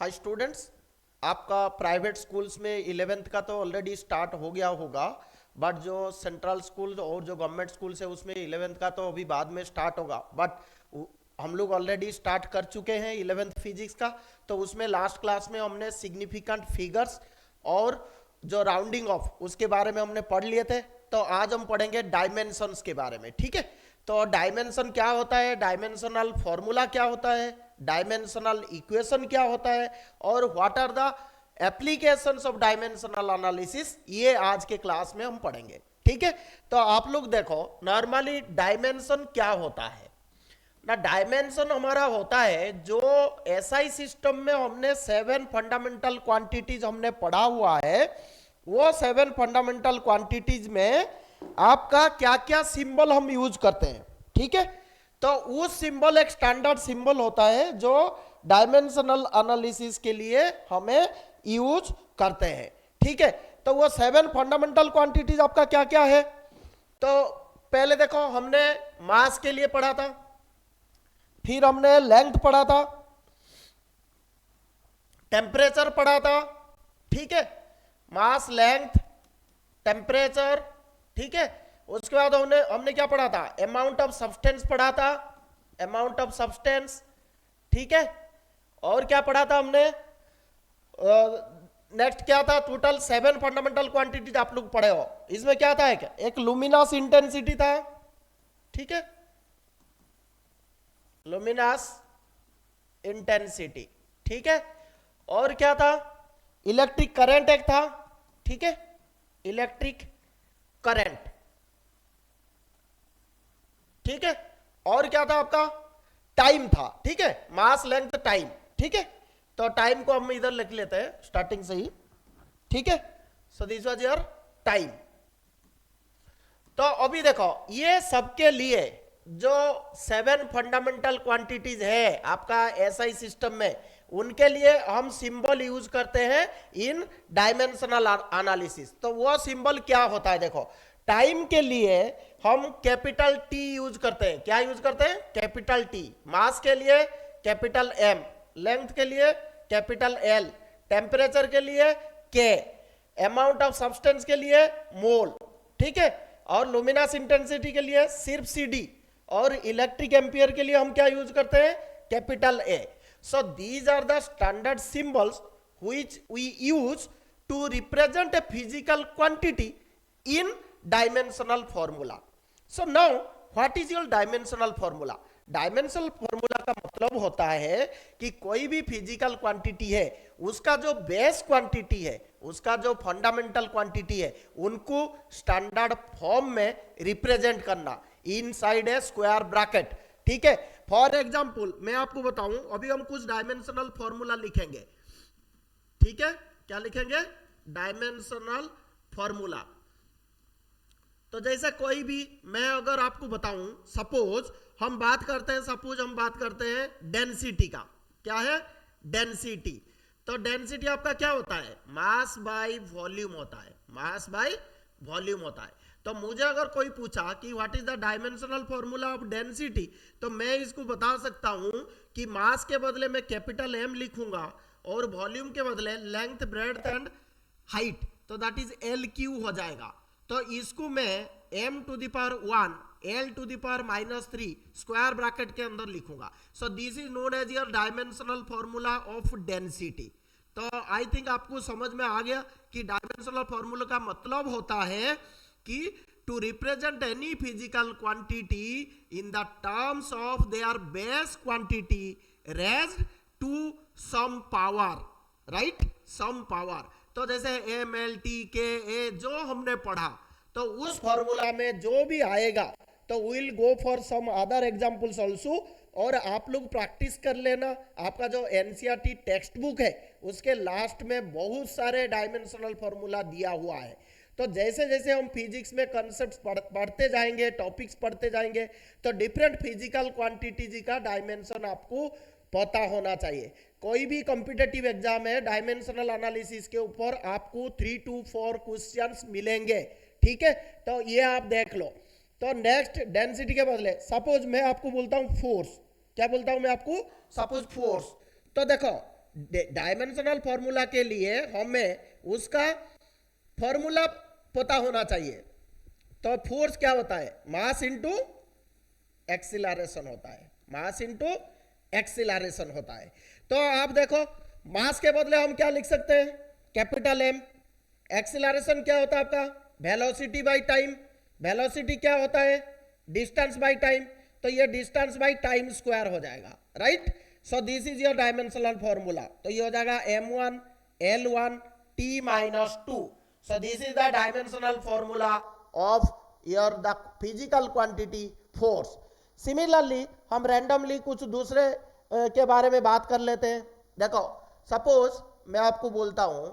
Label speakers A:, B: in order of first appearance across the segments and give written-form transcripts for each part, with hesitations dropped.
A: Hi students, आपका private schools में 11th का तो ऑलरेडी स्टार्ट हो गया होगा, बट जो सेंट्रल स्कूल और जो गवर्नमेंट स्कूल्स है उसमें 11th का तो अभी बाद में स्टार्ट होगा। बट हम लोग ऑलरेडी स्टार्ट कर चुके हैं 11th फिजिक्स का। तो उसमें लास्ट क्लास में हमने सिग्निफिकेंट फिगर्स और जो राउंडिंग ऑफ उसके बारे में हमने पढ़ लिए थे। तो आज हम पढ़ेंगे डायमेंशंस के बारे में, ठीक है। तो डायमेंशन क्या होता है, डायमेंशनल फॉर्मूला क्या होता है, डायमेंशनल इक्वेशन क्या होता है, और what are the applications of dimensional analysis, ये आज के क्लास में हम पढ़ेंगे, ठीक है। तो आप लोग देखो, नॉर्मली डायमेंशन क्या होता है ना। डायमेंशन हमारा होता है जो एसआई सिस्टम में हमने 7 फंडामेंटल क्वांटिटीज हमने पढ़ा हुआ है, वो 7 फंडामेंटल क्वांटिटीज में आपका क्या क्या सिंबल हम यूज करते हैं, ठीक है। तो उस सिंबल एक स्टैंडर्ड सिंबल होता है जो डायमेंशनल एनालिसिस के लिए हमें यूज करते हैं, ठीक है। तो वो 7 फंडामेंटल क्वांटिटीज आपका क्या क्या है। तो पहले देखो, हमने मास के लिए पढ़ा था, फिर हमने लेंथ पढ़ा था, टेम्परेचर पढ़ा था, ठीक है। मास, लेंथ, टेम्परेचर, ठीक है। उसके बाद हमने क्या पढ़ा था, अमाउंट ऑफ सब्सटेंस पढ़ा था, अमाउंट ऑफ सब्सटेंस, ठीक है। और क्या पढ़ा था हमने, नेक्स्ट क्या था, टोटल 7 फंडामेंटल क्वांटिटीज आप लोग पढ़े हो। इसमें क्या था, एक लुमिनस इंटेंसिटी था, ठीक है, लुमिनस इंटेंसिटी, ठीक है। और क्या था, इलेक्ट्रिक करंट एक था, ठीक है, इलेक्ट्रिक करंट, ठीक है। और क्या था आपका, टाइम था, ठीक है, मास, लेंथ, टाइम, ठीक है। तो टाइम को हम इधर लिख लेते हैं स्टार्टिंग से ही, ठीक है। So this was your time. तो अभी देखो, ये सबके लिए जो 7 फंडामेंटल क्वांटिटीज है आपका एसआई सिस्टम में, उनके लिए हम सिंबल यूज करते हैं इन डायमेंशनल एनालिसिस। तो वो सिंबल क्या होता है, देखो, टाइम के लिए हम कैपिटल टी यूज करते हैं। क्या यूज करते हैं, कैपिटल टी। मास के लिए कैपिटल एम, लेंथ के लिए कैपिटल एल, टेम्परेचर के लिए के, अमाउंट ऑफ सब्सटेंस के लिए मोल, ठीक है। और लुमिनस इंटेंसिटी के लिए सिर्फ सी डी, और इलेक्ट्रिक एम्पियर के लिए हम क्या यूज करते हैं, capital A. So these are the standard symbols which we use to represent a physical quantity in dimensional formula. So now what is your dimensional formula. Dimensional formula का मतलब होता है कि कोई भी फिजिकल क्वांटिटी है, उसका जो बेस क्वांटिटी है, उसका जो फंडामेंटल क्वांटिटी है, उनको स्टैंडर्ड फॉर्म में रिप्रेजेंट करना इनसाइड ए स्क्वायर ब्रैकेट, ठीक है। फॉर एग्जांपल मैं आपको बताऊं, अभी हम कुछ डायमेंशनल फॉर्मूला लिखेंगे, ठीक है। क्या लिखेंगे, डायमेंशनल फॉर्मूला। तो जैसे कोई भी, मैं अगर आपको बताऊं, सपोज हम बात करते हैं डेंसिटी का। क्या है, डेंसिटी। तो डेंसिटी आपका क्या होता है, मास बाय वॉल्यूम होता है, मास बाय वॉल्यूम होता है। तो मुझे अगर कोई पूछा कि what is the dimensional formula of density, तो मैं इसको बता सकता हूं कि मास के बदले में कैपिटल एम लिखूंगा और वॉल्यूम के बदले लेंथ, ब्रेड्थ एंड हाइट, तो दैट इज एल क्यू हो जाएगा। तो इसको मैं m to the power 1 l to the power -3 square bracket के अंदर लिखूंगा। So this is known as your dimensional formula of density. तो आई थिंक आपको समझ में आ गया कि डायमेंशनल फॉर्मूला का मतलब होता है कि to represent any physical quantity in the terms of their base quantity raised to some power, right, some power. तो जैसे एम एल टी के ए जो हमने पढ़ा, तो उस फॉर्मूला में जो भी आएगा तो will go for some other examples also, और आप लोग प्रैक्टिस कर लेना। आपका जो एनसीईआरटी टेक्स्ट बुक है उसके लास्ट में बहुत सारे डायमेंशनल फॉर्मूला दिया हुआ है। तो जैसे जैसे हम फिजिक्स में कॉन्सेप्ट्स पढ़ते जाएंगे, टॉपिक्स पढ़ते जाएंगे, तो डिफरेंट फिजिकल क्वांटिटीज का डायमेंशन आपको पता होना चाहिए। कोई भी कॉम्पिटिटिव एग्जाम है, डायमेंशनल एनालिसिस के ऊपर आपको 3 to 4 क्वेश्चंस मिलेंगे, ठीक है। तो ये आप देख लो। तो नेक्स्ट, डेंसिटी के बदले सपोज मैं आपको बोलता हूं फोर्स। क्या बोलता हूं मैं आपको, सपोज फोर्स। तो देखो, डायमेंशनल फॉर्मूला के लिए हमें उसका फॉर्मूला पता होना चाहिए। तो फोर्स क्या होता है, मास इंटू एक्सीलरेशन होता है, मास इंटू एक्सीलरेशन होता है। तो आप देखो मास के बदले हम क्या लिख सकते हैं, कैपिटल एम। एक्सीलरेशन क्या होता है आपका, वेलोसिटी बाय टाइम। वेलोसिटी क्या होता है, डिस्टेंस बाय टाइम। तो ये डिस्टेंस बाय टाइम स्क्वायर हो जाएगा, right. So this is your dimensional formula. तो ये हो जाएगा m1 L1 T minus 2। So this is the dimensional formula of your the physical quantity force. Similarly हम randomly कुछ दूसरे के बारे में बात कर लेते हैं। देखो सपोज मैं आपको बोलता हूं,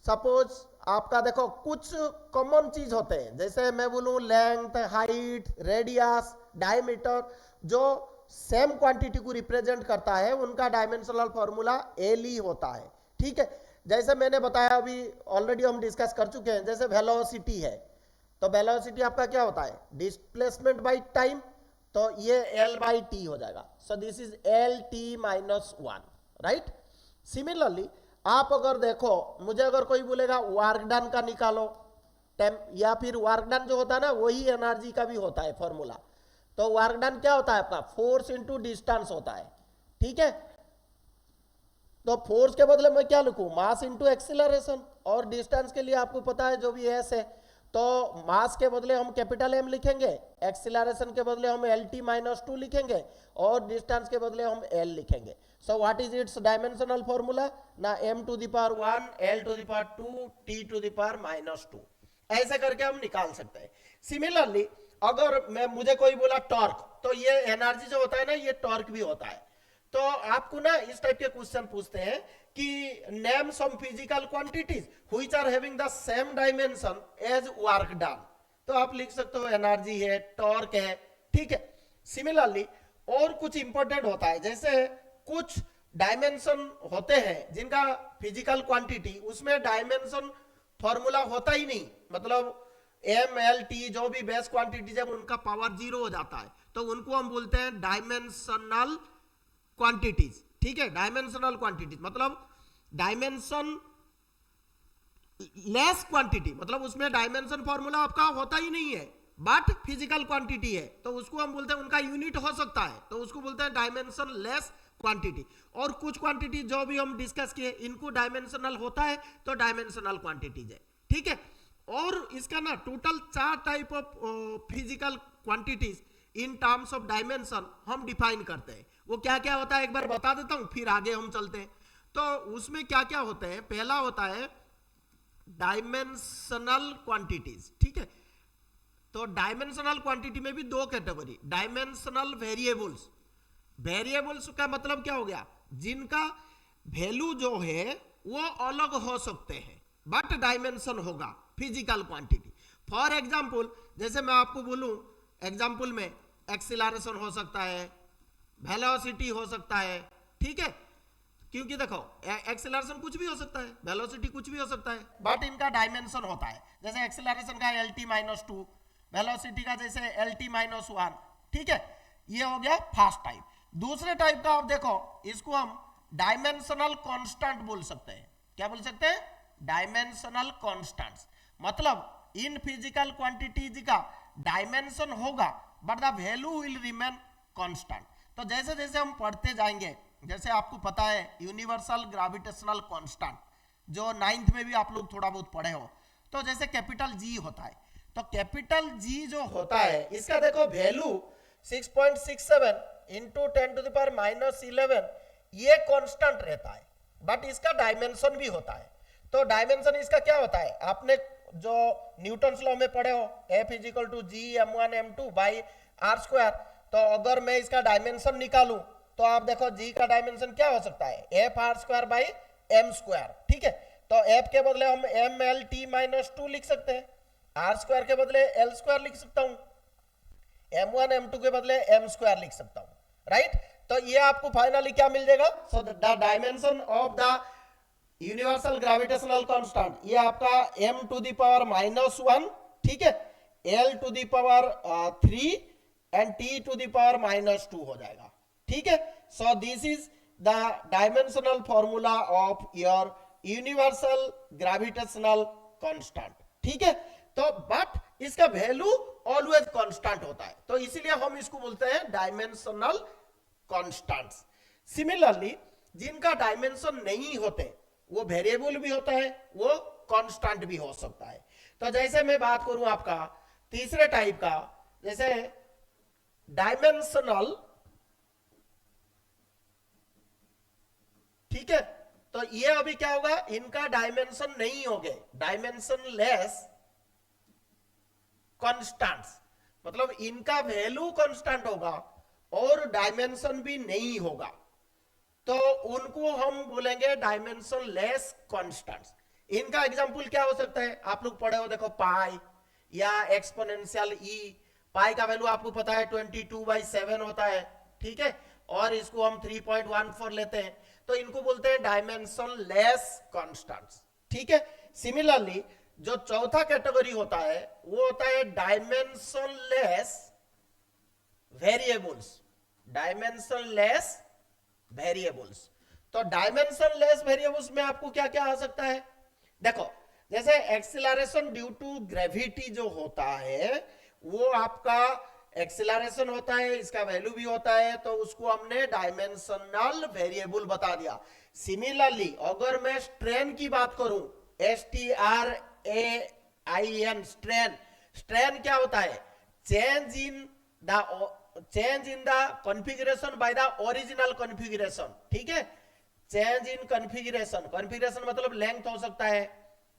A: सपोज आपका देखो कुछ कॉमन चीज होते हैं, जैसे मैं बोलूं लेंथ, हाइट, रेडियस, डायमीटर, जो सेम क्वांटिटी को रिप्रेजेंट करता है उनका डायमेंशनल फॉर्मूला एल ही होता है, ठीक है। जैसे मैंने बताया अभी ऑलरेडी हम डिस्कस कर चुके हैं, जैसे वेलोसिटी है, तो वेलोसिटी आपका क्या होता है, डिस्प्लेसमेंट बाय टाइम। तो ये L बाई टी हो जाएगा। सो this is LT-1, right. Similarly आप अगर देखो, मुझे अगर कोई बोलेगा वर्क डन का निकालो या फिर वर्क डन जो होता है ना वही एनर्जी का भी होता है फॉर्मूला। तो वर्क डन क्या होता है आपका, फोर्स इंटू डिस्टेंस होता है, ठीक है। तो फोर्स के बदले मैं क्या लिखूं, मास इंटू एक्सीलरेशन। और डिस्टेंस के लिए आपको पता है जो भी एस है, तो मास के बदले हम कैपिटल एम लिखेंगे, एक्सीलरेशन के बदले हम LT-2 लिखेंगे और डिस्टेंस के बदले हम L लिखेंगे। So what is it's dimensional formula ना, m⁻⁴ L⁻², T⁻⁻²। ऐसे करके हम निकाल सकते हैं। सिमिलरली अगर मुझे कोई बोला टॉर्क, तो ये एनर्जी जो होता है ना ये टॉर्क भी होता है। तो आपको ना इस टाइप के क्वेश्चन पूछते हैं कि name some physical quantities which are having the same dimension as work done. तो आप लिख सकते हो एनर्जी है, टॉर्क है, ठीक है। सिमिलरली और कुछ इंपॉर्टेंट होता है, जैसे कुछ डायमेंशन होते हैं जिनका फिजिकल क्वांटिटी उसमें डायमेंशन फॉर्मूला होता ही नहीं, मतलब MLT जो भी बेस क्वांटिटीज है उनका पावर 0 हो जाता है, तो उनको हम बोलते हैं डायमेंशनल क्वांटिटीज, ठीक है। डायमेंशनल क्वांटिटीज मतलब डायमेंशन लेस क्वांटिटी, मतलब उसमें डायमेंशन फॉर्मूला आपका होता ही नहीं है बट फिजिकल क्वांटिटी है, तो उसको हम बोलते हैं, उनका यूनिट हो सकता है तो उसको बोलते हैं डायमेंशन लेस क्वांटिटी। और कुछ क्वांटिटी जो भी हम डिस्कस किए इनको डायमेंशनल होता है तो डायमेंशनल क्वांटिटीज है, ठीक है। और इसका ना total 4 type of physical quantities in terms of dimension हम डिफाइन करते हैं। वो क्या क्या होता है एक बार बता देता हूं, फिर आगे हम चलते हैं। तो उसमें क्या क्या होते हैं, पहला होता है डायमेंशनल क्वांटिटीज, ठीक है। तो डायमेंशनल क्वांटिटी में भी 2 कैटेगरी, डायमेंशनल वेरिएबल्स। वेरिएबल्स का मतलब क्या हो गया, जिनका वैल्यू जो है वो अलग हो सकते हैं बट डायमेंशन होगा फिजिकल क्वांटिटी। फॉर एग्जांपल जैसे मैं आपको बोलूं, एग्जांपल में एक्सीलरेशन हो सकता है, वेलोसिटी हो सकता है, ठीक है। क्योंकि देखो एक्सीलरेशन कुछ भी हो सकता है, वेलोसिटी कुछ भी हो सकता है, बट इनका डायमेंशन होता है। जैसे एक्सीलरेशन का LT-2, वेलोसिटी का जैसे LT-1, ठीक है। ये हो गया फर्स्ट टाइप। दूसरे टाइप का आप देखो, इसको हम डायमेंशनल कांस्टेंट बोल सकते हैं। क्या बोल सकते हैं, डायमेंशनल कांस्टेंट्स। मतलब इन फिजिकल क्वांटिटीज का डायमेंशन होगा but the value will remain constant. तो जैसे जैसे हम पढ़ते जाएंगे, जैसे आपको पता है यूनिवर्सल ग्रेविटेशनल कांस्टेंट जो 9th में भी आप लोग थोड़ा बहुत पढ़े हो, तो जैसे कैपिटल G होता है, तो कैपिटल G जो होता है इसका देखो वैल्यू 6.67 इंटू 10⁻⁻11 ये कांस्टेंट रहता है, बट इसका डायमेंशन भी होता है। तो डायमेंशन इसका क्या होता है, आपने जो न्यूटन्स लॉ में पढ़े हो F = G(m1m2/r²। तो अगर मैं इसका डायमेंशन निकालूं तो आप देखो G का डायमेंशन क्या हो सकता है, Fr²/m², ठीक है। तो F के बदले हम MLT-2 लिख सकते हैं, R² के बदले L² लिख सकता हूं, M1 M2 के बदले M² लिख सकता हूं, राइट। तो ये आपको फाइनली क्या मिल जाएगा, so the dimension of the universal gravitational constant ये आपका m⁻⁻1, ठीक है, L⁻³ एंड T⁻⁻2 हो जाएगा, ठीक है। सो this is the dimensional formula of your universal gravitational constant, ठीक है। तो बट इसका वैल्यू ऑलवेज कांस्टेंट होता है, तो इसीलिए हम इसको बोलते हैं डायमेंशनल कांस्टेंट्स। सिमिलरली जिनका डायमेंशन नहीं होते वो वेरिएबल भी होता है, वो कांस्टेंट भी हो सकता है। तो जैसे मैं बात करूं आपका तीसरे टाइप का, जैसे डायमेंशनल, ठीक है। तो ये अभी क्या होगा, इनका डायमेंशन नहीं होंगे, डायमेंशन लेस कांस्टेंट्स, मतलब इनका वैल्यू कांस्टेंट होगा और डायमेंशन भी नहीं होगा, तो उनको हम बोलेंगे डायमेंशन लेस कांस्टेंट्स। इनका एग्जांपल क्या हो सकता है, आप लोग पढ़े हो, देखो पाई या एक्सपोनेंशियल ई। पाई का वैल्यू आपको पता है 22/7 होता है, ठीक है, और इसको हम 3.14 लेते हैं, तो इनको बोलते हैं डायमेंशन लेस कांस्टेंट्स, ठीक है। सिमिलरली जो चौथा कैटेगरी होता है वो होता है dimension less variables, dimension less variables. तो डायमेंशन लेस वेरिएबल्स में आपको क्या क्या आ सकता है, देखो जैसे एक्सीलरेशन ड्यू टू ग्रेविटी जो होता है वो आपका एक्सीलरेशन होता है, इसका वैल्यू भी होता है, तो उसको हमने डायमेंशनल वेरिएबल बता दिया। सिमिलरली अगर मैं स्ट्रेन की बात करूं, STRAIN स्ट्रेन, स्ट्रेन क्या होता है, change in the configuration by the original configuration, ठीक है। चेंज इन कॉन्फ़िगरेशन, कॉन्फ़िगरेशन मतलब लेंथ हो सकता है,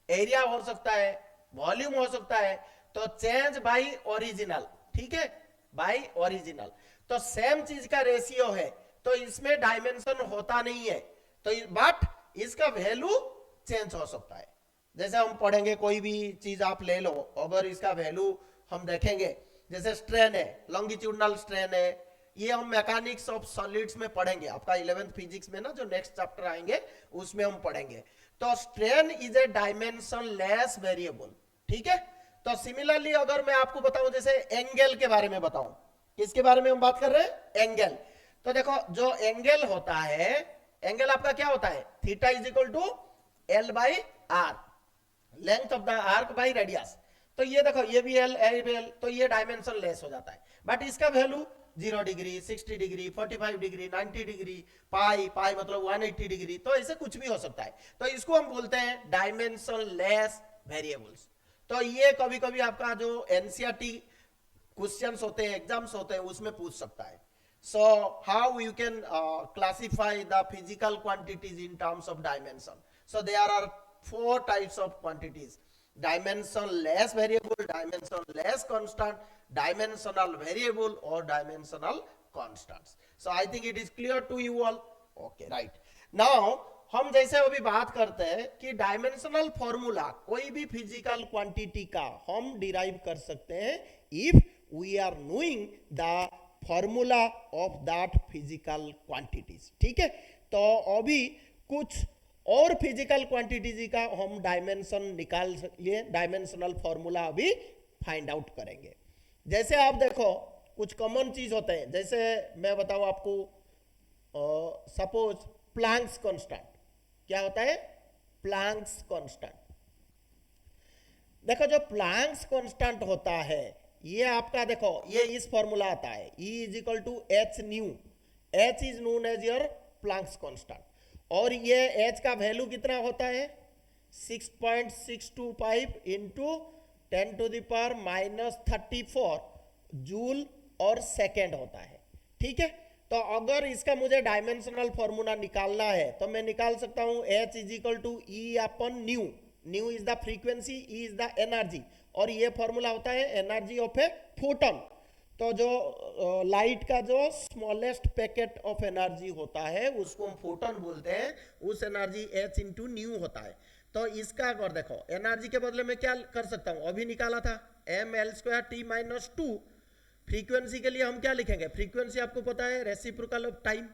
A: एरिया हो सकता है, वॉल्यूम हो सकता है, तो चेंज बाय ओरिजिनल, ठीक है, बाय ओरिजिनल। तो सेम चीज का रेशियो है, तो इसमें डायमेंशन होता नहीं है, तो बट इसका वैल्यू चेंज हो सकता है। जैसे हम पढ़ेंगे कोई भी चीज आप ले लो, अगर इसका वैल्यू हम देखेंगे, जैसे स्ट्रेन है, लॉन्गिट्यूडनल स्ट्रेन है, ये हम मैकेनिक्स ऑफ सॉलिड्स में पढ़ेंगे, आपका 11th फिजिक्स में ना जो नेक्स्ट चैप्टर आएंगे उसमें हम पढ़ेंगे। तो strain is a dimension less variable, ठीक है। तो सिमिलरली अगर मैं आपको बताऊं, जैसे एंगल के बारे में बताऊं, किसके बारे में हम बात कर रहे हैं, एंगल। तो देखो जो एंगल होता है, एंगल आपका क्या होता है, theta is equal to L/R, length of the arc by radius. तो ये देखो ये भी L, तो ये डायमेंशन लेस हो जाता है, बट इसका value 0 degree, 60 degree, 45 degree, 90 degree, pi मतलब 180 डिग्री, तो ऐसे कुछ भी हो सकता है, तो इसको हम बोलते हैं डायमेंशन लेस वेरिएबल्स। तो ये कभी कभी आपका जो एनसीईआरटी क्वेश्चंस होते हैं, एग्जाम्स होते हैं, उसमें पूछ सकता है। So how you can classify the physical quantities in terms of dimension. So there are 4 types of quantities: dimension less variable, dimension less constant, dimensional variable or dimensional constants. So I think it is clear to you all. Okay, right. Now हम जैसे अभी बात करते हैं कि dimensional formula कोई भी physical quantity का हम डिराइव कर सकते हैं if we are knowing the formula of that physical quantities, ठीक है। तो अभी कुछ और फिजिकल क्वांटिटीज का हम डायमेंशन निकाल लिए, डायमेंशनल फॉर्मूला अभी फाइंड आउट करेंगे। जैसे आप देखो कुछ कॉमन चीज होते हैं, जैसे मैं बताऊं आपको, सपोज प्लैंक्स कांस्टेंट, क्या होता है, प्लैंक्स कांस्टेंट। देखो जो प्लैंक्स कांस्टेंट होता है ये आपका, देखो ये इस फॉर्मूला आता है, E is equal to H nu, H is known as your Planck's constant, और ये H का वैल्यू कितना होता है, 6.625 इंटू 10⁻⁻34 जूल और सेकेंड होता है, ठीक है। तो अगर इसका मुझे डायमेंशनल फॉर्मूला निकालना है तो मैं निकाल सकता हूं H is equal to E upon nu, nu is the frequency, E is the energy, और ये फॉर्मूला होता है एनर्जी ऑफ ए फोटोन। तो जो लाइट का जो स्मॉलेस्ट पैकेट ऑफ एनर्जी होता है उसको हम फोटोन बोलते हैं, उस एनर्जी H इंटू न्यू होता है। तो इसका अगर देखो एनर्जी के बदले में क्या कर सकता हूं, अभी निकाला था mL²T-2, फ्रीक्वेंसी के लिए हम क्या लिखेंगे, फ्रीक्वेंसी आपको पता है रेसिप्रोकल ऑफ टाइम,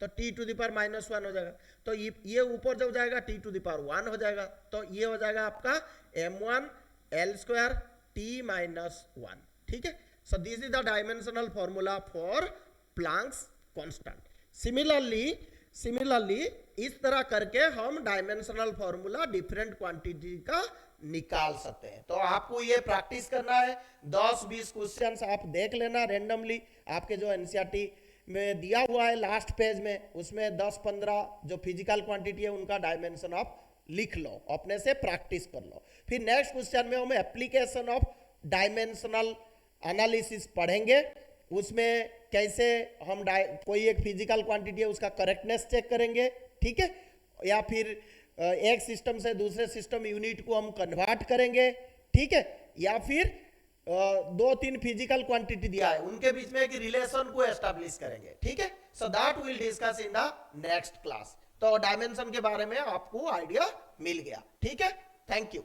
A: तो T⁻⁻1 हो जाएगा, तो ये ऊपर जब जाएगा T⁻1 हो जाएगा, तो ये हो जाएगा आपका m1L²T-1, ठीक है। So this is the dimensional formula for Planck's constant. Similarly similarly इस तरह करके हम डायमेंशनल फॉर्मूला डिफरेंट क्वांटिटी का निकाल सकते हैं। तो आपको ये प्रैक्टिस करना है, 10-20 क्वेश्चंस आप देख लेना रेंडमली, आपके जो एनसीईआरटी में दिया हुआ है लास्ट पेज में, उसमें 10-15 जो फिजिकल क्वांटिटी है उनका डायमेंशन आप लिख लो, अपने से प्रैक्टिस कर लो। फिर नेक्स्ट क्वेश्चन में हम एप्लीकेशन ऑफ डायमेंशनल एनालिसिस पढ़ेंगे, उसमें कैसे हम कोई एक फिजिकल क्वांटिटी है उसका करेक्टनेस चेक करेंगे, ठीक है, या फिर एक सिस्टम से दूसरे सिस्टम यूनिट को हम कन्वर्ट करेंगे, ठीक है, या फिर 2-3 फिजिकल क्वांटिटी दिया है उनके बीच में एक रिलेशन को एस्टैब्लिश करेंगे, ठीक है। So that will discuss in the next class. तो डायमेंशन के बारे में आपको आइडिया मिल गया, ठीक है। Thank you.